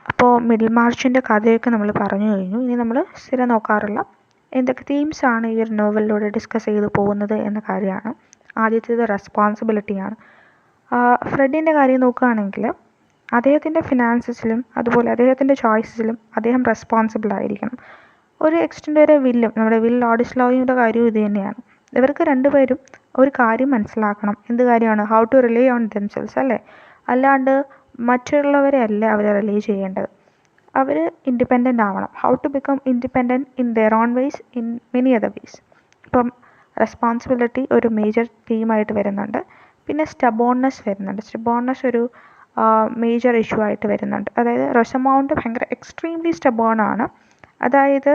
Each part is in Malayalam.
അപ്പോൾ മിഡിൽ മാർച്ചിൻ്റെ കഥയൊക്കെ നമ്മൾ പറഞ്ഞു കഴിഞ്ഞു. ഇനി നമ്മൾ സ്ഥിരം നോക്കാറുള്ള എന്തൊക്കെ തീംസാണ് ഈ ഒരു നോവലിലൂടെ ഡിസ്കസ് ചെയ്തു പോകുന്നത് എന്ന കാര്യമാണ്. ആദ്യത്തേത് റെസ്പോൺസിബിലിറ്റിയാണ്. ഫ്രെഡിൻ്റെ കാര്യം നോക്കുകയാണെങ്കിൽ അദ്ദേഹത്തിൻ്റെ ഫിനാൻസസിലും അതുപോലെ അദ്ദേഹത്തിൻ്റെ ചോയ്സസിലും അദ്ദേഹം റെസ്പോൺസിബിൾ ആയിരിക്കണം. ഒരു എക്സ്റ്റെൻഡ് വരെ നമ്മുടെ വിൽ ലാഡിസ്ലോയുടെ കാര്യവും ഇത് തന്നെയാണ്. ഇവർക്ക് രണ്ടുപേരും ഒരു കാര്യം മനസ്സിലാക്കണം. എന്ത് കാര്യമാണ്? How to rely on themselves അല്ലേ, അല്ലാണ്ട് മറ്റുള്ളവരെ അല്ല അവർ റിലേ ചെയ്യേണ്ടത്. അവർ ഇൻഡിപെൻഡൻ്റ് ആവണം. How to become independent in their own ways, in many other ways. ഇപ്പം റെസ്പോൺസിബിലിറ്റി ഒരു മേജർ തീമായിട്ട് വരുന്നുണ്ട്. പിന്നെ സ്റ്റബോൺനെസ് വരുന്നുണ്ട്. സ്റ്റബോൺനെസ് ഒരു മേജർ ഇഷ്യൂ ആയിട്ട് വരുന്നുണ്ട്. അതായത് റൊസമൗണ്ട് ഭയങ്കര എക്സ്ട്രീംലി സ്റ്റബോണാണ്. അതായത്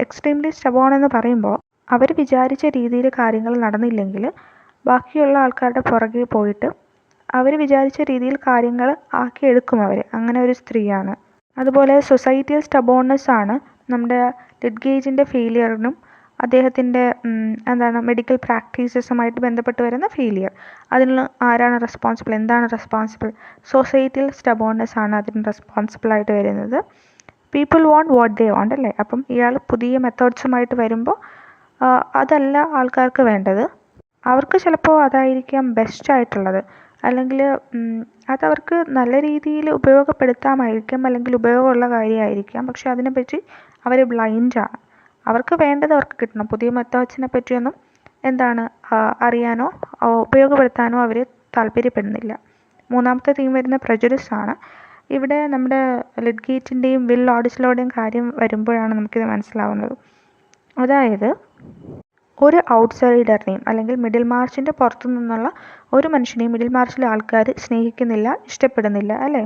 എക്സ്ട്രീംലി സ്റ്റബോൺ എന്ന് പറയുമ്പോൾ അവർ വിചാരിച്ച രീതിയിൽ കാര്യങ്ങൾ നടന്നില്ലെങ്കിൽ ബാക്കിയുള്ള ആൾക്കാരുടെ പുറകെ പോയിട്ട് അവർ വിചാരിച്ച രീതിയിൽ കാര്യങ്ങൾ ആക്കിയെടുക്കും അവർ. അങ്ങനെ ഒരു സ്ത്രീയാണ്. അതുപോലെ സൊസൈറ്റിയൽ സ്റ്റബോൺനെസ് ആണ് നമ്മുടെ ലിഡ്ഗേജിൻ്റെ ഫെയിലിയറിനും അദ്ദേഹത്തിൻ്റെ മെഡിക്കൽ പ്രാക്ടീസസുമായിട്ട് ബന്ധപ്പെട്ട് വരുന്ന ഫെയിലിയർ. അതിന് ആരാണ് റെസ്പോൺസിബിൾ? എന്താണ് റെസ്പോൺസിബിൾ? സൊസൈറ്റിയൽ സ്റ്റബോൺനെസ് ആണ് അതിന് റെസ്പോൺസിബിളായിട്ട് വരുന്നത്. People want what they want അല്ലേ. അപ്പം ഇയാൾ പുതിയ മെത്തേഡ്സുമായിട്ട് വരുമ്പോൾ അതല്ല ആൾക്കാർക്ക് വേണ്ടത്. അവർക്ക് ചിലപ്പോൾ അതായിരിക്കാം ബെസ്റ്റായിട്ടുള്ളത്, അല്ലെങ്കിൽ അതവർക്ക് നല്ല രീതിയിൽ ഉപയോഗപ്പെടുത്താമായിരിക്കാം, അല്ലെങ്കിൽ ഉപയോഗമുള്ള കാര്യമായിരിക്കാം. പക്ഷെ അതിനെപ്പറ്റി അവർ ബ്ലൈൻഡാണ്. അവർക്ക് വേണ്ടത് അവർക്ക് കിട്ടണം. പുതിയ മെത്തേഡ്സിനെ പറ്റിയൊന്നും അറിയാനോ ഉപയോഗപ്പെടുത്താനോ അവർ താല്പര്യപ്പെടുന്നില്ല. മൂന്നാമത്തെ തീം വരുന്ന പ്രജുഡിസ് ആണ്. ഇവിടെ നമ്മുടെ ലിഡ്ഗേറ്റിൻ്റെയും വിൽ ലാഡിസ്ലോയുടെയും കാര്യം വരുമ്പോഴാണ് നമുക്കിത് മനസ്സിലാവുന്നത്. അതായത് ഒരു ഔട്ട്സൈഡറിനെയും അല്ലെങ്കിൽ മിഡിൽ മാർച്ചിൻ്റെ പുറത്തു നിന്നുള്ള ഒരു മനുഷ്യനെയും മിഡിൽ മാർച്ചിലെ ആൾക്കാർ സ്നേഹിക്കുന്നില്ല, ഇഷ്ടപ്പെടുന്നില്ല അല്ലേ.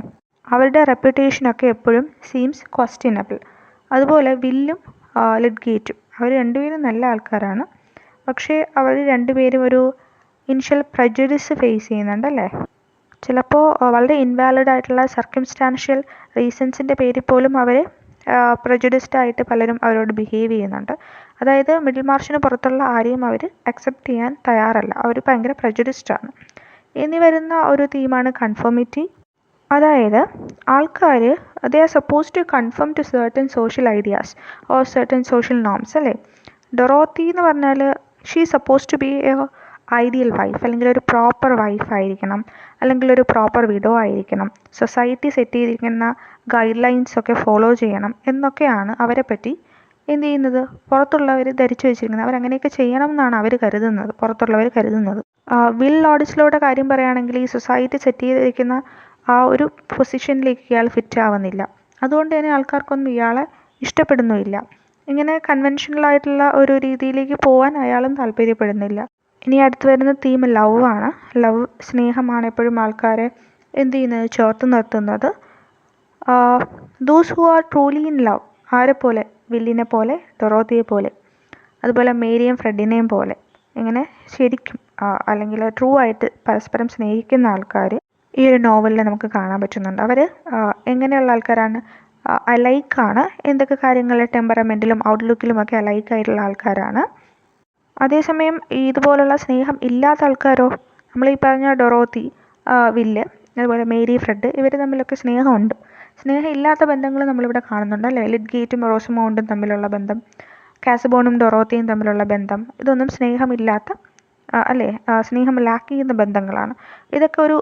അവരുടെ റെപ്യൂട്ടേഷനൊക്കെ എപ്പോഴും സീംസ് ക്വസ്റ്റ്യനബിൾ. അതുപോലെ വില്ലും ലിഡ്ഗേറ്റും അവർ രണ്ടുപേരും നല്ല ആൾക്കാരാണ്. പക്ഷേ അവർ രണ്ടുപേരും ഒരു ഇനിഷ്യൽ പ്രജുഡിസ് ഫേസ് ചെയ്യുന്നുണ്ടല്ലേ. ചിലപ്പോൾ വളരെ ഇൻവാലിഡ് ആയിട്ടുള്ള സർക്കംസ്റ്റാൻഷ്യൽ റീസൺസിൻ്റെ പേരിൽ പോലും അവരെ പ്രജുഡിസ്ഡ് ആയിട്ട് പലരും അവരോട് ബിഹേവ് ചെയ്യുന്നുണ്ട്. അതായത് മിഡിൽ മാർച്ചിന് പുറത്തുള്ള ആരെയും അവർ അക്സെപ്റ്റ് ചെയ്യാൻ തയ്യാറല്ല. അവർ ഭയങ്കര പ്രജുഡിസ്ഡ് ആണ്. ഇനി വരുന്ന ഒരു തീമാണ് കൺഫോമിറ്റി. അതായത് ആൾക്കാർ they are suppose to conform to certain social ideas or certain social norms അല്ലേ. ഡൊറോത്തി എന്ന് പറഞ്ഞാൽ she suppose to be a ideal wife, അല്ലെങ്കിൽ ഒരു പ്രോപ്പർ വൈഫ് ആയിരിക്കണം, അല്ലെങ്കിൽ ഒരു പ്രോപ്പർ വിഡോ ആയിരിക്കണം, സൊസൈറ്റി സെറ്റ് ചെയ്തിരിക്കുന്ന ഗൈഡ് ലൈൻസ് ഒക്കെ ഫോളോ ചെയ്യണം എന്നൊക്കെയാണ് അവരെ പറ്റി എന്ത് ചെയ്യുന്നത്, പുറത്തുള്ളവർ ധരിച്ചു വെച്ചിരിക്കുന്നത്. അവരങ്ങനെയൊക്കെ ചെയ്യണം എന്നാണ് അവർ കരുതുന്നത്, പുറത്തുള്ളവർ കരുതുന്നത്. വിൽ ലാഡിസ്ലോയുടെ കാര്യം പറയുകയാണെങ്കിൽ ഈ സൊസൈറ്റി സെറ്റ് ചെയ്തിരിക്കുന്ന ആ ഒരു പൊസിഷനിലേക്ക് ഇയാൾ ഫിറ്റ് ആവുന്നില്ല. അതുകൊണ്ട് തന്നെ ആൾക്കാർക്കൊന്നും ഇയാളെ ഇഷ്ടപ്പെടുന്നുമില്ല. ഇങ്ങനെ കൺവെൻഷനലായിട്ടുള്ള ഒരു രീതിയിലേക്ക് പോകാൻ അയാളും താല്പര്യപ്പെടുന്നില്ല. ഇനി അടുത്ത് വരുന്ന തീം ലവ് ആണ്. ലവ്, സ്നേഹമാണ് എപ്പോഴും ആൾക്കാരെ എന്ത് ചെയ്യുന്നത്, ചേർത്ത് നിർത്തുന്നത്. Those who are truly in love, ആരെപ്പോലെ? വില്ലിനെ പോലെ, ഡൊറോത്തിയെ പോലെ, അതുപോലെ മേരിയും ഫ്രെഡിനെയും പോലെ. ഇങ്ങനെ ശരിക്കും അല്ലെങ്കിൽ ട്രൂ ആയിട്ട് പരസ്പരം സ്നേഹിക്കുന്ന ആൾക്കാർ ഈ ഒരു നോവലിൽ നമുക്ക് കാണാൻ പറ്റുന്നുണ്ട്. അവർ എങ്ങനെയുള്ള ആൾക്കാരാണ്? അലൈക്കാണ്. എന്തൊക്കെ കാര്യങ്ങൾ ടെമ്പറമെൻറ്റിലും ഔട്ട്ലുക്കിലുമൊക്കെ അലൈക്കായിട്ടുള്ള ആൾക്കാരാണ്. അതേസമയം ഇതുപോലുള്ള സ്നേഹം ഇല്ലാത്ത ആൾക്കാരോ, നമ്മൾ ഈ പറഞ്ഞ ഡൊറോത്തി, വില്ല്, അതുപോലെ മേരി, ഫ്രെഡ്, ഇവർ തമ്മിലൊക്കെ സ്നേഹമുണ്ട്. സ്നേഹം ഇല്ലാത്ത ബന്ധങ്ങൾ നമ്മളിവിടെ കാണുന്നുണ്ട് അല്ലേ. ലിഡ്ഗേറ്റും റോസമൗണ്ടും തമ്മിലുള്ള ബന്ധം, കാസബോണും ഡൊറോത്തിയും തമ്മിലുള്ള ബന്ധം, ഇതൊന്നും സ്നേഹമില്ലാത്ത അല്ലേ, സ്നേഹം ലാക്ക് ചെയ്യുന്ന ബന്ധങ്ങളാണ്. ഇതൊക്കെ ഒരു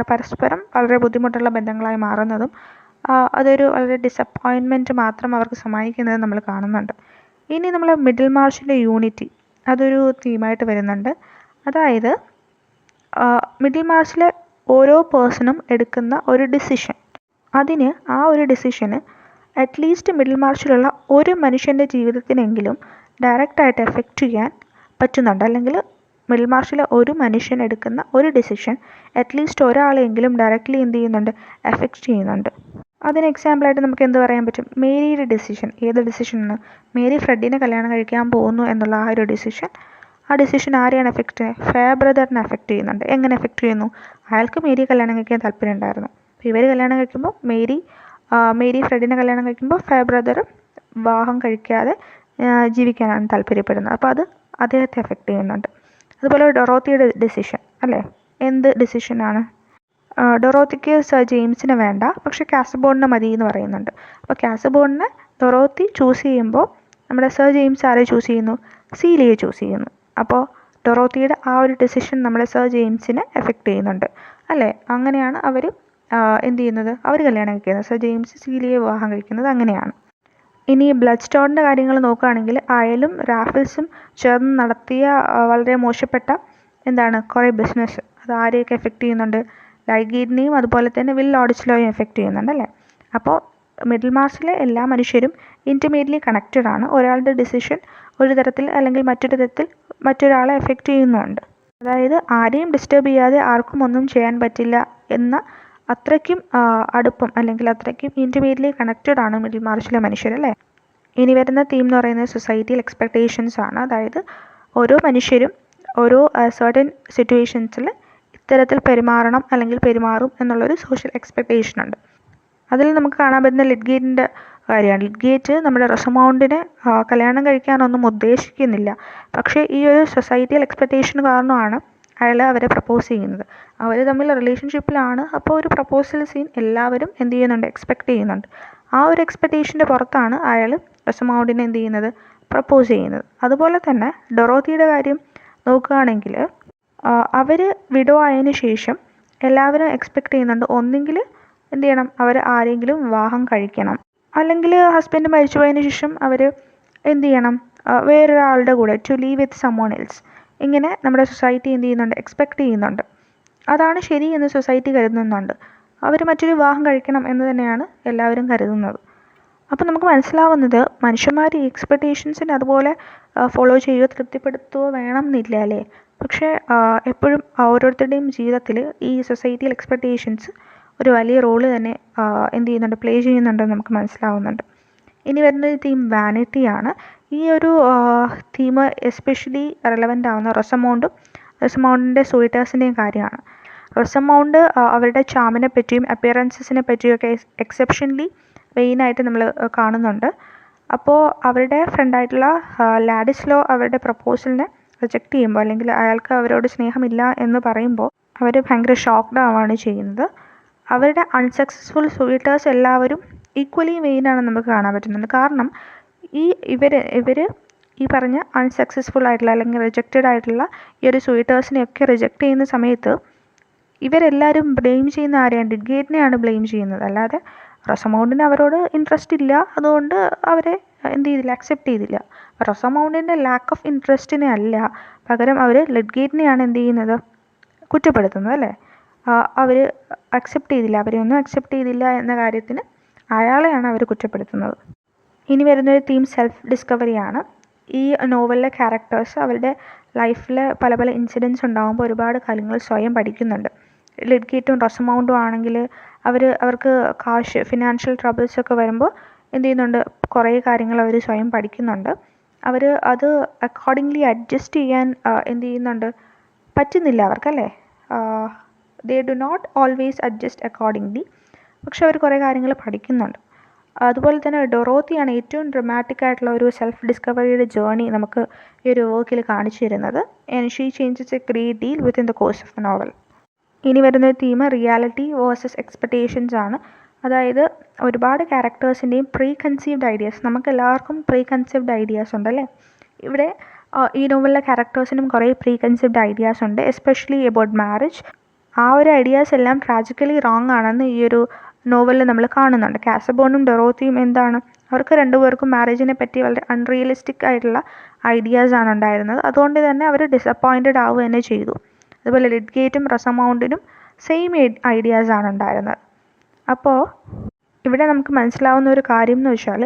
പരസ്പരം വളരെ ബുദ്ധിമുട്ടുള്ള ബന്ധങ്ങളായി മാറുന്നതും അതൊരു വളരെ ഡിസപ്പോയിൻമെൻറ്റ് മാത്രം അവർക്ക് സമ്മാനിക്കുന്നതും നമ്മൾ കാണുന്നുണ്ട്. ഇനി നമ്മൾ മിഡിൽ മാർച്ചിൻ്റെ യൂണിറ്റി, അതൊരു തീമായിട്ട് വരുന്നുണ്ട്. അതായത് മിഡിൽ മാർച്ചിലെ ഓരോ പേഴ്സണും എടുക്കുന്ന ഒരു ഡിസിഷൻ, അതിന് ആ ഒരു ഡിസിഷന് അറ്റ്ലീസ്റ്റ് മിഡിൽ മാർച്ചിലുള്ള ഒരു മനുഷ്യൻ്റെ ജീവിതത്തിനെങ്കിലും ഡയറക്റ്റായിട്ട് എഫക്റ്റ് ചെയ്യാൻ പറ്റുന്നുണ്ട്. അല്ലെങ്കിൽ മിഡിൽ മാർച്ചിലെ ഒരു മനുഷ്യൻ എടുക്കുന്ന ഒരു ഡിസിഷൻ അറ്റ്ലീസ്റ്റ് ഒരാളെങ്കിലും ഡയറക്റ്റ്ലി എന്ത് ചെയ്യുന്നുണ്ട്, എഫക്റ്റ് ചെയ്യുന്നുണ്ട്. അതിന് എക്സാമ്പിളായിട്ട് നമുക്ക് എന്ത് പറയാൻ പറ്റും? മേരിയുടെ ഡിസിഷൻ. ഏത് ഡിസിഷനാണ്? മേരി ഫ്രെഡിനെ കല്യാണം കഴിക്കാൻ പോകുന്നു എന്നുള്ള ആ ഒരു ഡിസിഷൻ. ആ ഡിസിഷൻ ആരെയാണ് എഫക്റ്റ് ചെയ്യുന്നത്? ഫെയർ ബ്രദറിനെ എഫക്റ്റ് ചെയ്യുന്നുണ്ട്. എങ്ങനെ എഫക്റ്റ് ചെയ്യുന്നു? അയാൾക്ക് മേരി കല്യാണം കഴിക്കാൻ താല്പര്യം ഉണ്ടായിരുന്നു. അപ്പോൾ ഇവർ കല്യാണം കഴിക്കുമ്പോൾ മേരി ഫ്രെഡിനെ കല്യാണം കഴിക്കുമ്പോൾ ഫെയർ ബ്രദർ വിവാഹം കഴിക്കാതെ ജീവിക്കാനാണ് താല്പര്യപ്പെടുന്നത്. അപ്പോൾ അത് അദ്ദേഹത്തെ എഫക്റ്റ് ചെയ്യുന്നുണ്ട്. അതുപോലെ ഡൊറോത്തിയുടെ ഡിസിഷൻ അല്ലേ, എന്ത് ഡിസിഷനാണ്? ഡൊറോത്തിക്ക് സർ ജെയിംസിനെ വേണ്ട, പക്ഷേ കാസബോണിനെ മതി എന്ന് പറയുന്നുണ്ട്. അപ്പോൾ കാസബോണിനെ ഡൊറോത്തി ചൂസ് ചെയ്യുമ്പോൾ നമ്മുടെ സർ ജെയിംസ് ആരെ ചൂസ് ചെയ്യുന്നു? സീലിയെ ചൂസ് ചെയ്യുന്നു. അപ്പോൾ ഡൊറോത്തിയുടെ ആ ഒരു ഡിസിഷൻ നമ്മുടെ സർ ജെയിംസിനെ എഫക്റ്റ് ചെയ്യുന്നുണ്ട് അല്ലേ? അങ്ങനെയാണ് അവർ എന്ത് ചെയ്യുന്നത്? അവർ കല്യാണം കഴിക്കുന്നത്. സർ ജെയിംസ് സീലിയെ വിവാഹം കഴിക്കുന്നത് അങ്ങനെയാണ്. ഇനി ബ്ലഡ് സ്റ്റോണിൻ്റെ കാര്യങ്ങൾ നോക്കുകയാണെങ്കിൽ അയലും റാഫിൾസും ചേർന്ന് നടത്തിയ വളരെ മോശപ്പെട്ട കുറേ ബിസിനസ്, അത് ആരെയൊക്കെ എഫക്റ്റ് ചെയ്യുന്നുണ്ട്? ലൈഗേറ്റിനെയും അതുപോലെ തന്നെ വിൽ ലോഡിസ്ലോയും എഫക്റ്റ് ചെയ്യുന്നുണ്ട് അല്ലേ? അപ്പോൾ മിഡിൽ മാർസിലെ എല്ലാ മനുഷ്യരും ഇൻറ്റിമേറ്റ്ലി കണക്റ്റഡ് ആണ്. ഒരാളുടെ ഡിസിഷൻ ഒരു തരത്തിൽ അല്ലെങ്കിൽ മറ്റൊരു തരത്തിൽ മറ്റൊരാളെ എഫക്റ്റ് ചെയ്യുന്നുണ്ട്. അതായത് ആരെയും ഡിസ്റ്റർബ് ചെയ്യാതെ ആർക്കും ഒന്നും ചെയ്യാൻ പറ്റില്ല എന്ന അത്രയ്ക്കും അടുപ്പം അല്ലെങ്കിൽ അത്രയ്ക്കും ഇൻറ്റിമേറ്റ്ലി കണക്റ്റഡ് ആണ് മിഡിൽ മാർസിലെ മനുഷ്യരല്ലേ? ഇനി വരുന്ന തീം എന്ന് പറയുന്നത് സൊസൈറ്റിയിൽ എക്സ്പെക്റ്റേഷൻസ് ആണ്. അതായത് ഓരോ മനുഷ്യരും ഓരോ സർട്ടൻ സിറ്റുവേഷൻസിൽ ഇത്തരത്തിൽ പെരുമാറണം അല്ലെങ്കിൽ പെരുമാറും എന്നുള്ളൊരു സോഷ്യൽ എക്സ്പെക്റ്റേഷൻ ഉണ്ട്. അതിൽ നമുക്ക് കാണാൻ പറ്റുന്ന ലിഡ്ഗേറ്റിൻ്റെ കാര്യമാണ്. ലിഡ്ഗേറ്റ് നമ്മുടെ റൊസമൗണ്ടിനെ കല്യാണം കഴിക്കാനൊന്നും ഉദ്ദേശിക്കുന്നില്ല, പക്ഷേ ഈ ഒരു സൊസൈറ്റിയൽ എക്സ്പെക്റ്റേഷൻ കാരണമാണ് അയാൾ അവരെ പ്രപ്പോസ് ചെയ്യുന്നത്. അവർ തമ്മിൽ റിലേഷൻഷിപ്പിലാണ്. അപ്പോൾ ഒരു പ്രപ്പോസൽ സീൻ എല്ലാവരും എന്ത് ചെയ്യുന്നുണ്ട്? എക്സ്പെക്റ്റ് ചെയ്യുന്നുണ്ട്. ആ ഒരു എക്സ്പെക്റ്റേഷൻ്റെ പുറത്താണ് അയാൾ റൊസമൗണ്ടിനെ എന്ത് ചെയ്യുന്നത്? പ്രപ്പോസ് ചെയ്യുന്നത്. അതുപോലെ തന്നെ ഡൊറോത്തിയുടെ കാര്യം നോക്കുകയാണെങ്കിൽ അവർ വിഡോ ആയതിനു ശേഷം എല്ലാവരും എക്സ്പെക്റ്റ് ചെയ്യുന്നുണ്ട് ഒന്നെങ്കിൽ എന്ത് ചെയ്യണം? അവർ ആരെങ്കിലും വിവാഹം കഴിക്കണം, അല്ലെങ്കിൽ ഹസ്ബൻഡ് മരിച്ചു പോയതിനു ശേഷം അവർ എന്ത് ചെയ്യണം? വേറൊരാളുടെ കൂടെ to live with someone else. ഇങ്ങനെ നമ്മുടെ സൊസൈറ്റി എന്ത് ചെയ്യുന്നുണ്ട്? എക്സ്പെക്റ്റ് ചെയ്യുന്നുണ്ട്. അതാണ് ശരി എന്ന് സൊസൈറ്റി കരുതുന്നുണ്ട്. അവർ മറ്റൊരു വിവാഹം കഴിക്കണം എന്ന് തന്നെയാണ് എല്ലാവരും കരുതുന്നത്. അപ്പോൾ നമുക്ക് മനസ്സിലാവുന്നത് മനുഷ്യന്മാർ ഈ എക്സ്പെക്റ്റേഷൻസിന് അതുപോലെ ഫോളോ ചെയ്യുകയോ തൃപ്തിപ്പെടുത്തുകയോ വേണം എന്നില്ല അല്ലേ? പക്ഷേ എപ്പോഴും ഓരോരുത്തരുടെയും ജീവിതത്തിൽ ഈ സൊസൈറ്റിയിൽ എക്സ്പെക്റ്റേഷൻസ് ഒരു വലിയ റോള് തന്നെ എന്ത് ചെയ്യുന്നുണ്ട്? പ്ലേ ചെയ്യുന്നുണ്ടെന്ന് നമുക്ക് മനസ്സിലാവുന്നുണ്ട്. ഇനി വരുന്നൊരു തീം വാനിറ്റിയാണ്. ഈ ഒരു തീം എസ്പെഷ്യലി റെലവൻ്റ് ആവുന്ന റൊസമൗണ്ടിൻ്റെ സൂയിറ്റേഴ്സിൻ്റെയും കാര്യമാണ്. റൊസമൗണ്ട് അവരുടെ ചാമിനെ പറ്റിയും അപ്പിയറൻസസിനെ പറ്റിയൊക്കെ എക്സെപ്ഷനലി മെയിനായിട്ട് നമ്മൾ കാണുന്നുണ്ട്. അപ്പോൾ അവരുടെ ഫ്രണ്ടായിട്ടുള്ള ലാഡിസ്ലോ അവരുടെ പ്രപ്പോസലിനെ റിജക്റ്റ് ചെയ്യുമ്പോൾ അല്ലെങ്കിൽ അയാൾക്ക് അവരോട് സ്നേഹമില്ല എന്ന് പറയുമ്പോൾ അവർ ഭയങ്കര ഷോക്ക്ഡ് ആവുകയാണ് ചെയ്യുന്നത്. അവരുടെ അൺസക്സസ്ഫുൾ സൂയിറ്റേഴ്സ് എല്ലാവരും ഈക്വലി മെയിനാണെന്ന് നമുക്ക് കാണാൻ പറ്റുന്നുണ്ട്. കാരണം ഇവർ ഈ പറഞ്ഞ അൺസക്സസ്ഫുൾ ആയിട്ടുള്ള അല്ലെങ്കിൽ റിജക്റ്റഡ് ആയിട്ടുള്ള ഈ ഒരു സൂയിറ്റേഴ്സിനെയൊക്കെ റിജക്റ്റ് ചെയ്യുന്ന സമയത്ത് ഇവരെല്ലാവരും ബ്ലെയിം ചെയ്യുന്ന ആരെയാണ്? ലിഡ്ഗേറ്റിനെയാണ് ബ്ലെയിം ചെയ്യുന്നത്. അല്ലാതെ റൊസമൗണ്ടിന് അവരോട് ഇൻട്രസ്റ്റ് ഇല്ല, അതുകൊണ്ട് അവരെ എന്ത് ചെയ്തില്ല? അക്സെപ്റ്റ് ചെയ്തില്ല. റൊസമൗണ്ടിൻ്റെ ലാക്ക് ഓഫ് ഇൻട്രസ്റ്റിനെ അല്ല, പകരം അവർ ലിഡ്ഗേറ്റിനെയാണ് എന്ത് ചെയ്യുന്നത്? കുറ്റപ്പെടുത്തുന്നത് അല്ലേ? അവർ അക്സെപ്റ്റ് ചെയ്തില്ല, അവരെയൊന്നും അക്സെപ്റ്റ് ചെയ്തില്ല എന്ന കാര്യത്തിന് അയാളെയാണ് അവർ കുറ്റപ്പെടുത്തുന്നത്. ഇനി വരുന്നൊരു തീം സെൽഫ് ഡിസ്കവറിയാണ്. ഈ നോവലിലെ ക്യാരക്ടേഴ്സ് അവരുടെ ലൈഫിൽ പല പല ഇൻസിഡൻസ് ഉണ്ടാകുമ്പോൾ ഒരുപാട് കാര്യങ്ങൾ സ്വയം പഠിക്കുന്നുണ്ട്. ലിഡ്ഗേറ്റും റൊസമൗണ്ടും ആണെങ്കിൽ അവർക്ക് ഫിനാൻഷ്യൽ ട്രബിൾസൊക്കെ വരുമ്പോൾ എന്ത് ചെയ്യുന്നുണ്ട്? കുറേ കാര്യങ്ങൾ അവർ സ്വയം പഠിക്കുന്നുണ്ട്. അവർ അത് അക്കോർഡിംഗ്ലി അഡ്ജസ്റ്റ് ചെയ്യാൻ എന്ത് ചെയ്യുന്നുണ്ട്? പറ്റുന്നില്ല അവർക്കല്ലേ? They do not always adjust accordingly. പക്ഷെ അവർ കുറേ കാര്യങ്ങൾ പഠിക്കുന്നുണ്ട്. അതുപോലെ തന്നെ ഡൊറോത്തിയാണ് ഏറ്റവും ഡ്രമാറ്റിക് ആയിട്ടുള്ള ഒരു സെൽഫ് ഡിസ്കവറിയുടെ ജേർണി നമുക്ക് ഈ ഒരു വർക്കിൽ കാണിച്ചു തരുന്നത്. And she changes A great deal within the course of the novel. ഇനി വരുന്നൊരു തീം റിയാലിറ്റി വേഴ്സസ് എക്സ്പെക്റ്റേഷൻസ് ആണ്. അതായത് ഒരുപാട് ക്യാരക്ടേഴ്സിൻ്റെയും പ്രീ കൺസീവ്ഡ് ഐഡിയാസ്, നമുക്ക് എല്ലാവർക്കും പ്രീ കൺസീവ്ഡ് ഐഡിയാസ് ഉണ്ടല്ലേ? ഇവിടെ ഈ നോവലിലെ ക്യാരക്ടേഴ്സിനും കുറേ പ്രീ കൺസീവ്ഡ് ഐഡിയാസ് ഉണ്ട്, എസ്പെഷ്യലി എബൌട്ട് മാരേജ്. ആ ഒരു ഐഡിയാസ് എല്ലാം ട്രാജിക്കലി റോങ് ആണെന്ന് ഈ ഒരു നോവലിൽ നമ്മൾ കാണുന്നുണ്ട്. കാസബോണും ഡൊറോത്തിയും അവർക്ക് രണ്ടുപേർക്കും മാരേജിനെ പറ്റി വളരെ അൺറിയലിസ്റ്റിക് ആയിട്ടുള്ള ഐഡിയാസാണ് ഉണ്ടായിരുന്നത്. അതുകൊണ്ട് തന്നെ അവർ ഡിസപ്പോയിൻറ്റഡ് ആവുക തന്നെ ചെയ്തു. അതുപോലെ ലിഡ്ഗേറ്റും റൊസമൗണ്ടിനും സെയിം ഐഡിയാസാണ് ഉണ്ടായിരുന്നത്. അപ്പോൾ ഇവിടെ നമുക്ക് മനസ്സിലാവുന്ന ഒരു കാര്യം എന്ന് വെച്ചാൽ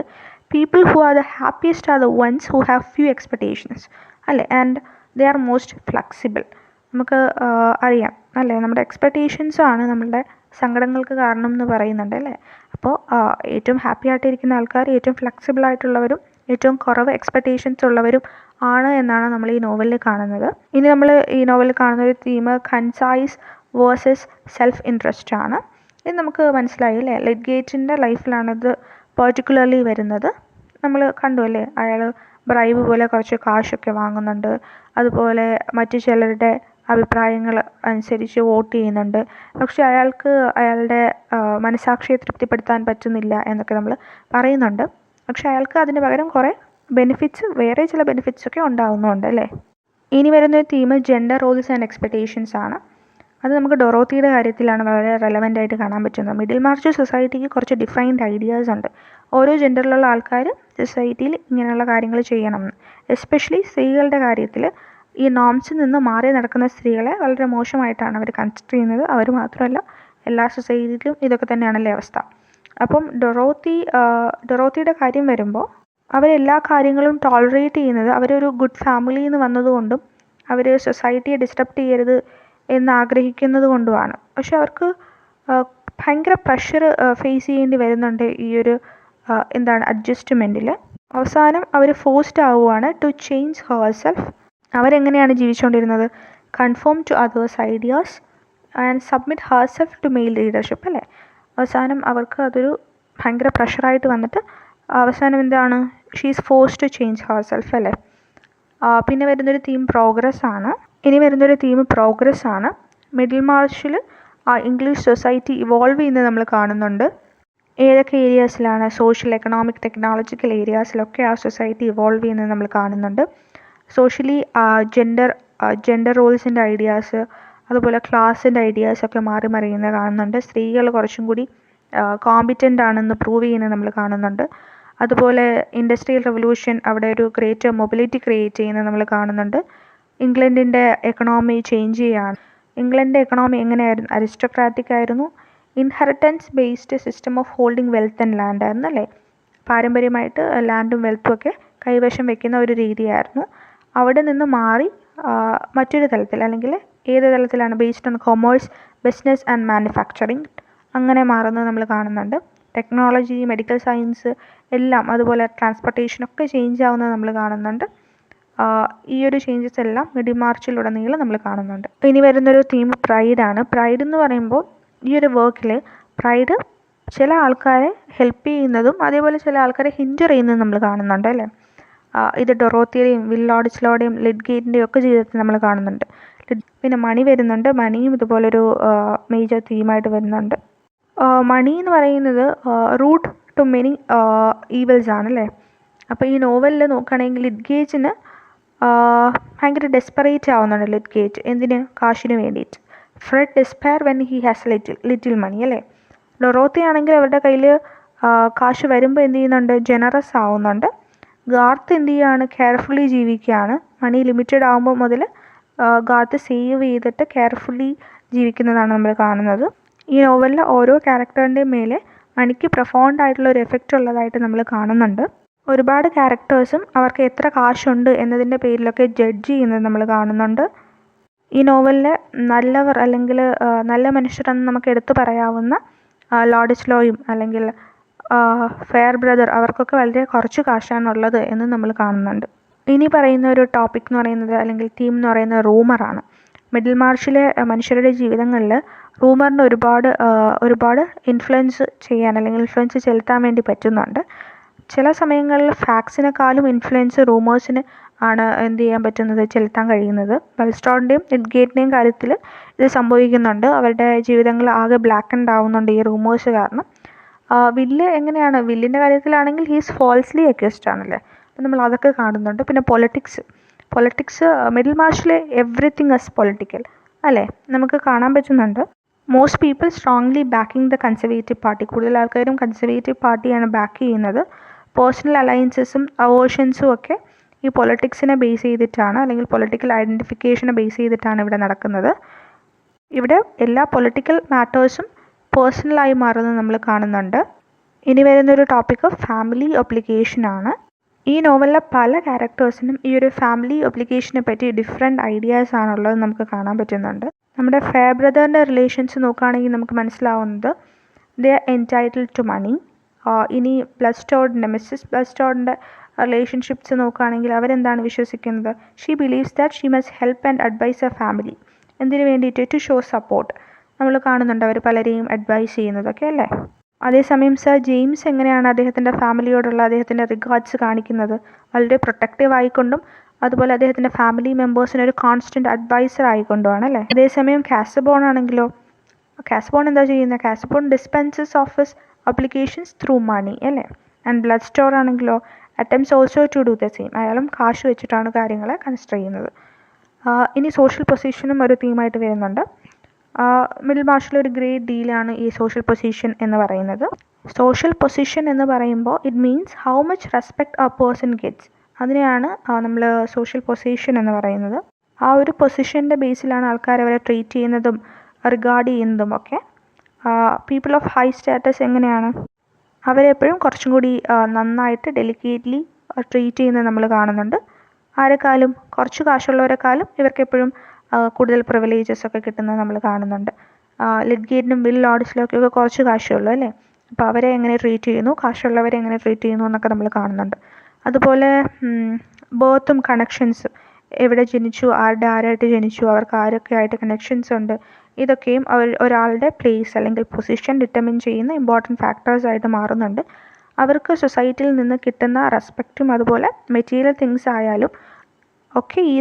people who are the happiest are the ones who have few expectations അല്ലേ? And they are most flexible. നമുക്ക് അറിയാം അല്ലേ? നമ്മുടെ എക്സ്പെക്റ്റേഷൻസാണ് നമ്മളുടെ സങ്കടങ്ങൾക്ക് കാരണം എന്ന് പറയുന്നുണ്ട് അല്ലേ? അപ്പോൾ ഏറ്റവും ഹാപ്പി ആയിട്ടിരിക്കുന്ന ആൾക്കാർ ഏറ്റവും ഫ്ലെക്സിബിൾ ആയിട്ടുള്ളവരും ഏറ്റവും കുറവ് എക്സ്പെക്റ്റേഷൻസ് ഉള്ളവരും ആണ് എന്നാണ് നമ്മൾ ഈ നോവലിൽ കാണുന്നത്. ഇനി നമ്മൾ ഈ നോവലിൽ കാണുന്ന ഒരു theme concise versus self interest ആണ്. ഇത് നമുക്ക് മനസ്സിലായി അല്ലേ? ലിഡ്ഗേറ്റിൻ്റെ ലൈഫിലാണിത് പെർട്ടിക്കുലർലി വരുന്നത്. നമ്മൾ കണ്ടു അല്ലേ? അയാൾ ബ്രൈബ് പോലെ കുറച്ച് കാശൊക്കെ വാങ്ങുന്നുണ്ട്. അതുപോലെ മറ്റു ചിലരുടെ അഭിപ്രായങ്ങൾ അനുസരിച്ച് വോട്ട് ചെയ്യുന്നുണ്ട്. പക്ഷെ അയാൾക്ക് അയാളുടെ മനസ്സാക്ഷിയെ തൃപ്തിപ്പെടുത്താൻ പറ്റുന്നില്ല എന്നൊക്കെ നമ്മൾ പറയുന്നുണ്ട്. പക്ഷെ അയാൾക്ക് അതിന് പകരം കുറേ വേറെ ചില ബെനിഫിറ്റ്സൊക്കെ ഉണ്ടാകുന്നുണ്ട് അല്ലേ. ഇനി വരുന്നൊരു theme gender roles and expectations ആണ്. അത് നമുക്ക് ഡൊറോത്തിയുടെ കാര്യത്തിലാണ് വളരെ റെലവൻ്റ് ആയിട്ട് കാണാൻ പറ്റുന്നത്. മിഡിൽ മാർച്ച് സൊസൈറ്റിക്ക് കുറച്ച് ഡിഫൈൻഡ് ഐഡിയാസ് ഉണ്ട്. ഓരോ ജെൻഡറിലുള്ള ആൾക്കാർ സൊസൈറ്റിയിൽ ഇങ്ങനെയുള്ള കാര്യങ്ങൾ ചെയ്യണം എന്ന്. എസ്പെഷ്യലി സ്ത്രീകളുടെ കാര്യത്തിൽ ഈ നോംസിൽ നിന്ന് മാറി നടക്കുന്ന സ്ത്രീകളെ വളരെ മോശമായിട്ടാണ് അവർ കൺസിഡർ ചെയ്യുന്നത്. അവർ മാത്രമല്ല, എല്ലാ സൊസൈറ്റിയിലും ഇതൊക്കെ തന്നെയാണല്ലേ അവസ്ഥ. അപ്പം ഡൊറോത്തിയുടെ കാര്യം വരുമ്പോൾ അവരെല്ലാ കാര്യങ്ങളും ടോളറേറ്റ് ചെയ്യുന്നത് അവരൊരു ഗുഡ് ഫാമിലിയിൽ നിന്ന് വന്നതുകൊണ്ടും അവർ സൊസൈറ്റിയെ ഡിസ്റ്റർബ് ചെയ്യരുത് എന്നാഗ്രഹിക്കുന്നത് കൊണ്ടുമാണ്. പക്ഷെ അവർക്ക് ഭയങ്കര പ്രഷർ ഫേസ് ചെയ്യേണ്ടി വരുന്നുണ്ട് ഈ ഒരു അഡ്ജസ്റ്റ്മെൻറ്റിൽ. അവസാനം അവർ ഫോഴ്സ്ഡ് ആവുകയാണ് ടു ചേഞ്ച് ഹെർസെൽഫ്. അവരെങ്ങനെയാണ് ജീവിച്ചുകൊണ്ടിരുന്നത്? Conform to others ideas and submit herself to male leadership അല്ലേ. അവസാനം അവർക്ക് അതൊരു ഭയങ്കര പ്രഷറായിട്ട് വന്നിട്ട് അവസാനം she is forced to change herself അല്ലേ. പിന്നെ വരുന്നൊരു തീം പ്രോഗ്രസ് ആണ്. മിഡിൽ മാർച്ചിൽ ഇംഗ്ലീഷ് സൊസൈറ്റി ഇവോൾവ് ചെയ്യുന്നത് നമ്മൾ കാണുന്നുണ്ട്. ഏതൊക്കെ ഏരിയാസിലാണ്? സോഷ്യൽ, എക്കണോമിക്, ടെക്നോളജിക്കൽ ഏരിയാസിലൊക്കെ ആ സൊസൈറ്റി ഇവോൾവ് ചെയ്യുന്നത് നമ്മൾ കാണുന്നുണ്ട്. സോഷ്യലി ജെൻഡർ റോൾസിൻ്റെ ഐഡിയാസ്, അതുപോലെ ക്ലാസിൻ്റെ ഐഡിയാസൊക്കെ മാറി മറിയുന്നത് കാണുന്നുണ്ട്. സ്ത്രീകൾ കുറച്ചും കൂടി കോമ്പിറ്റൻ്റ് ആണെന്ന് പ്രൂവ് ചെയ്യുന്നത് നമ്മൾ കാണുന്നുണ്ട്. അതുപോലെ ഇൻഡസ്ട്രിയൽ റെവല്യൂഷൻ അവിടെ ഒരു ഗ്രേറ്റർ മൊബിലിറ്റി ക്രിയേറ്റ് ചെയ്യുന്നത് നമ്മൾ കാണുന്നുണ്ട്. ഇംഗ്ലണ്ടിൻ്റെ എക്കണോമി ചേഞ്ച് ചെയ്യുകയാണ്. ഇംഗ്ലണ്ടിൻ്റെ എക്കണോമി എങ്ങനെയായിരുന്നു? അരിസ്റ്റോക്രാറ്റിക് ആയിരുന്നു. Inheritance based system of holding wealth and land ആയിരുന്നു അല്ലേ. പാരമ്പര്യമായിട്ട് ലാൻഡും വെൽത്തും ഒക്കെ കൈവശം വെക്കുന്ന ഒരു രീതിയായിരുന്നു. അവിടെ നിന്ന് മാറി മറ്റൊരു തലത്തിൽ, അല്ലെങ്കിൽ ഏത് തലത്തിലാണ്? Based on commerce, business and manufacturing, അങ്ങനെ മാറുന്നത് നമ്മൾ കാണുന്നുണ്ട്. ടെക്നോളജി, മെഡിക്കൽ സയൻസ് എല്ലാം, അതുപോലെ ട്രാൻസ്പോർട്ടേഷനൊക്കെ ചേഞ്ച് ആവുന്നത് നമ്മൾ കാണുന്നുണ്ട്. ഈ ഒരു ചേഞ്ചസ് എല്ലാം മിഡിൽ മാർച്ചിലുടനീളം നമ്മൾ കാണുന്നുണ്ട്. ഇനി വരുന്നൊരു തീം പ്രൈഡാണ്. പ്രൈഡ് എന്ന് പറയുമ്പോൾ ഈ ഒരു വർക്കിൽ പ്രൈഡ് ചില ആൾക്കാരെ ഹെൽപ്പ് ചെയ്യുന്നതും അതേപോലെ ചില ആൾക്കാരെ ഹിൻഡർ ചെയ്യുന്നതും നമ്മൾ കാണുന്നുണ്ട് അല്ലേ. ഇത് ഡൊറോത്തിയുടെയും വില്ലോഡിസ്ലോയുടെയും ലിഡ്ഗേറ്റിൻ്റെയും ഒക്കെ ജീവിതത്തിൽ നമ്മൾ കാണുന്നുണ്ട്. പിന്നെ മണി വരുന്നുണ്ട്. മണിയും ഇതുപോലൊരു മേജർ തീമായിട്ട് വരുന്നുണ്ട്. മണി എന്ന് പറയുന്നത് റൂട്ട് ടു മെനി ഈവൽസ് ആണല്ലേ. അപ്പോൾ ഈ നോവലിൽ നോക്കുകയാണെങ്കിൽ ലിഡ്ഗേറ്റിന് ഭയങ്കര ഡെസ്പറേറ്റ് ആവുന്നുണ്ട്. ലിഡ്ഗേറ്റ് എന്തിന്? കാശിന് വേണ്ടിയിട്ട്. Fred despair when he has little money അല്ലേ. ഡൊറോത്തി ആണെങ്കിൽ അവരുടെ കയ്യിൽ കാശ് വരുമ്പോൾ എന്ത് ചെയ്യുന്നുണ്ട്? ജനറസ് ആവുന്നുണ്ട്. ഗാർത്ത് എന്ത് ചെയ്യുകയാണ്? കെയർഫുള്ളി ജീവിക്കുകയാണ്. മണി ലിമിറ്റഡ് ആകുമ്പോൾ മുതൽ ഗാർത്ത് സേവ് ചെയ്തിട്ട് കെയർഫുള്ളി ജീവിക്കുന്നതാണ് നമ്മൾ കാണുന്നത്. ഈ നോവലിലെ ഓരോ ക്യാരക്ടറിൻ്റെയും മേലെ മണിക്ക് പ്രൊഫൗണ്ട് ആയിട്ടുള്ള ഒരു എഫക്റ്റ് ഉള്ളതായിട്ട് നമ്മൾ കാണുന്നുണ്ട്. ഒരുപാട് ക്യാരക്ടേഴ്സും അവർക്ക് എത്ര കാശുണ്ട് എന്നതിൻ്റെ പേരിലൊക്കെ ജഡ്ജ് ചെയ്യുന്നത് നമ്മൾ കാണുന്നുണ്ട്. ഈ നോവലിലെ നല്ലവർ അല്ലെങ്കിൽ നല്ല മനുഷ്യരെന്ന് നമുക്ക് എടുത്തു പറയാവുന്ന ലോഡിസ്ലോയും അല്ലെങ്കിൽ ഫെയർ ബ്രദർ, അവർക്കൊക്കെ വളരെ കുറച്ച് കാശാണുള്ളത് എന്ന് നമ്മൾ കാണുന്നുണ്ട്. ഇനി പറയുന്ന ഒരു ടോപ്പിക് എന്ന് പറയുന്നത്, അല്ലെങ്കിൽ തീം എന്ന് പറയുന്നത് റൂമറാണ്. മിഡിൽ മാർച്ചിലെ മനുഷ്യരുടെ ജീവിതങ്ങളിൽ റൂമറിന് ഒരുപാട് ഇൻഫ്ലുവൻസ് ചെയ്യാൻ, അല്ലെങ്കിൽ ഇൻഫ്ലുവൻസ് ചെലുത്താൻ വേണ്ടി പറ്റുന്നുണ്ട്. ചില സമയങ്ങളിൽ ഫാക്ട്സിനെക്കാളും ഇൻഫ്ലുവൻസ് റൂമേഴ്സിന് ആണ് എന്ത് ചെയ്യാൻ പറ്റുന്നത്? ചെലുത്താൻ കഴിയുന്നത്. ബെൽസ്ട്രോഡിൻ്റെയും ലിഡ്ഗേറ്റിൻ്റെയും കാര്യത്തിൽ ഇത് സംഭവിക്കുന്നുണ്ട്. അവരുടെ ജീവിതങ്ങൾ ആകെ ബ്ലാക്ക് ആൻഡ് ആവുന്നുണ്ട് ഈ റൂമേഴ്സ് കാരണം. വില്ല് എങ്ങനെയാണ്? വില്ലിൻ്റെ കാര്യത്തിലാണെങ്കിൽ ഹീസ് ഫോൾസ്ലി അക്യൂസ്ഡ് ആണല്ലേ. അപ്പം നമ്മൾ അതൊക്കെ കാണുന്നുണ്ട്. പിന്നെ പൊളിറ്റിക്സ് മിഡിൽ മാർച്ചിലെ എവറിത്തിങ് ഇസ് പൊളിറ്റിക്കൽ അല്ലേ, നമുക്ക് കാണാൻ പറ്റുന്നുണ്ട്. Most people strongly backing the conservative party. കൂടുതൽ ആൾക്കാരും കൺസർവേറ്റീവ് പാർട്ടിയാണ് ബാക്ക് ചെയ്യുന്നത്. പേഴ്സണൽ അലയൻസസും അവോഷൻസും ഒക്കെ ഈ പൊളിറ്റിക്സിനെ ബേസ് ചെയ്തിട്ടാണ്, അല്ലെങ്കിൽ പൊളിറ്റിക്കൽ ഐഡൻറ്റിഫിക്കേഷനെ ബേസ് ചെയ്തിട്ടാണ് ഇവിടെ നടക്കുന്നത്. ഇവിടെ എല്ലാ പൊളിറ്റിക്കൽ മാറ്റേഴ്സും പേഴ്സണലായി മാറുന്നത് നമ്മൾ കാണുന്നുണ്ട്. ഇനി വരുന്നൊരു ടോപ്പിക്ക് ഫാമിലി ഒബ്ലിഗേഷനാണ്. ഈ നോവലിലെ പല ക്യാരക്ടേഴ്സിനും ഈ ഒരു ഫാമിലി ഒബ്ലിഗേഷനെ പറ്റി ഡിഫറെൻറ്റ് ഐഡിയാസ് ആണുള്ളത് നമുക്ക് കാണാൻ പറ്റുന്നുണ്ട്. നമ്മുടെ ഫെയർ ബ്രദറിൻ്റെ റിലേഷൻസ് നോക്കുകയാണെങ്കിൽ നമുക്ക് മനസ്സിലാവുന്നത് they are entitled to money. ഇനി മിസ്സസ് ബ്ലസ്റ്റോഡിൻ്റെ റിലേഷൻഷിപ്സ് നോക്കുകയാണെങ്കിൽ അവരെന്താണ് വിശ്വസിക്കുന്നത്? She believes that she must help and advise a family. എന്തിനു വേണ്ടിയിട്ട്? To show support. നമ്മൾ കാണുന്നുണ്ട് അവർ പലരെയും അഡ്വൈസ് ചെയ്യുന്നതൊക്കെ അല്ലേ. അതേസമയം സർ ജെയിംസ് എങ്ങനെയാണ് അദ്ദേഹത്തിൻ്റെ ഫാമിലിയോടുള്ള അദ്ദേഹത്തിൻ്റെ റിഗാർഡ്സ് കാണിക്കുന്നത്? വളരെ പ്രൊട്ടക്റ്റീവ് ആയിക്കൊണ്ടും അതുപോലെ അദ്ദേഹത്തിൻ്റെ ഫാമിലി മെമ്പേഴ്സിന് ഒരു കോൺസ്റ്റൻറ്റ് അഡ്വൈസർ ആയിക്കൊണ്ടുമാണ് അല്ലേ. അതേസമയം കാസബോൺ ആണെങ്കിലോ, കാസബോൺ എന്താ ചെയ്യുന്നത്? Casaubon dispenses of his obligations through money അല്ലേ. ആൻഡ് ബ്ലഡ് സ്റ്റോർ ആണെങ്കിലോ attempts also to do the same. അയാളും കാശ് വെച്ചിട്ടാണ് കാര്യങ്ങളെ കൺസിഡർ ചെയ്യുന്നത്. ഇനി സോഷ്യൽ പൊസിഷനും ഒരു തീമായിട്ട് വരുന്നുണ്ട്. മിഡിൽ മാർഷിലെ ഒരു ഗ്രേറ്റ് ഡീലാണ് ഈ സോഷ്യൽ പൊസിഷൻ എന്ന് പറയുന്നത്. സോഷ്യൽ പൊസിഷൻ എന്ന് പറയുമ്പോൾ it means how much respect A person gets. അതിനെയാണ് നമ്മൾ സോഷ്യൽ പൊസിഷൻ എന്ന് പറയുന്നത്. ആ ഒരു പൊസിഷൻ്റെ ബേസിലാണ് ആൾക്കാർ അവരെ ട്രീറ്റ് ചെയ്യുന്നതും റിഗാർഡ് ചെയ്യുന്നതും ഒക്കെ. പീപ്പിൾ ഓഫ് ഹൈ സ്റ്റാറ്റസ് എങ്ങനെയാണ്? അവരെപ്പോഴും കുറച്ചും കൂടി നന്നായിട്ട് ഡെലിക്കേറ്റ്ലി ട്രീറ്റ് ചെയ്യുന്നത് നമ്മൾ കാണുന്നുണ്ട്. ആരെക്കാളും, കുറച്ച് കാശുള്ളവരെക്കാളും ഇവർക്കെപ്പോഴും കൂടുതൽ പ്രിവിലേജസ് ഒക്കെ കിട്ടുന്നത് നമ്മൾ കാണുന്നുണ്ട്. ലിറ്റ്ഗേറ്റിനും വിൽ ലോഡ്സിലൊക്കെ കുറച്ച് കാശുള്ളൂ അല്ലേ. അപ്പോൾ അവരെ എങ്ങനെ ട്രീറ്റ് ചെയ്യുന്നു, കാശുള്ളവരെ എങ്ങനെ ട്രീറ്റ് ചെയ്യുന്നു എന്നൊക്കെ നമ്മൾ കാണുന്നുണ്ട്. അതുപോലെ ബേർത്തും കണക്ഷൻസും, എവിടെ ജനിച്ചു, ആരായിട്ട് ജനിച്ചു, അവർക്ക് ആരൊക്കെ ആയിട്ട് കണക്ഷൻസ് ഉണ്ട്, ഇതൊക്കെയും ഒരാളുടെ പ്ലേസ് അല്ലെങ്കിൽ പൊസിഷൻ ഡിറ്റർമിൻ ചെയ്യുന്ന ഇമ്പോർട്ടൻറ്റ് ഫാക്ടേഴ്സായിട്ട് മാറുന്നുണ്ട്. അവർക്ക് സൊസൈറ്റിയിൽ നിന്ന് കിട്ടുന്ന റെസ്പെക്റ്റും അതുപോലെ മെറ്റീരിയൽ തിങ്സ് ആയാലും ഒക്കെ ഈ